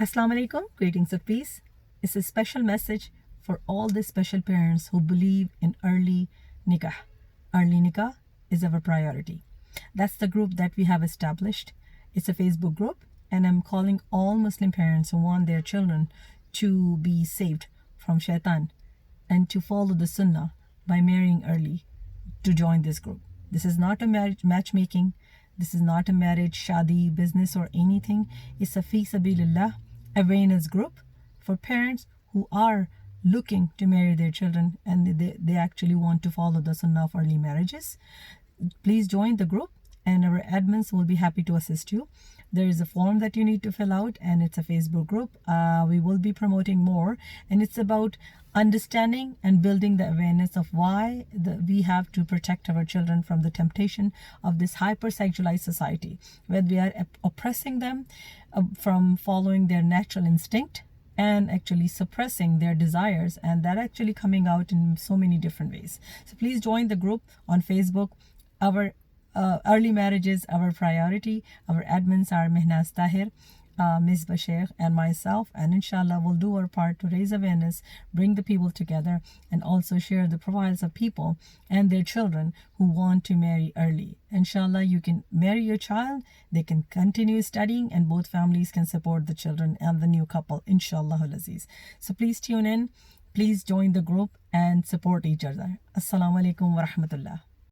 Assalamu alaikum, greetings of peace. It's a special message for all the special parents who believe in early nikah. Early nikah is our priority. That's the group that we have established. It's a Facebook group, and I'm calling all Muslim parents who want their children to be saved from shaitan and to follow the sunnah by marrying early to join this group. This is not a marriage matchmaking. This is not a marriage, shadi, business, or anything. It's a fi sabilillah awareness group for parents who are looking to marry their children and they actually want to follow the sunnah of early marriages. Please join the group and our admins will be happy to assist you. There is a form that you need to fill out and it's a Facebook group. We will be promoting more, and it's about understanding and building the awareness of why we have to protect our children from the temptation of this hypersexualized society, where we are oppressing them from following their natural instinct and actually suppressing their desires, and that actually coming out in so many different ways. So please join the group on Facebook. Our early marriage is our priority. Our admins are Mehnaz Tahir, Ms. Bashir, and myself, and inshallah we'll do our part to raise awareness, bring the people together, and also share the profiles of people and their children who want to marry early. Inshallah, you can marry your child, they can continue studying, and both families can support the children and the new couple, inshallah al-aziz. So please tune in, please join the group and support each other. Assalamu alaikum wa rahmatullah.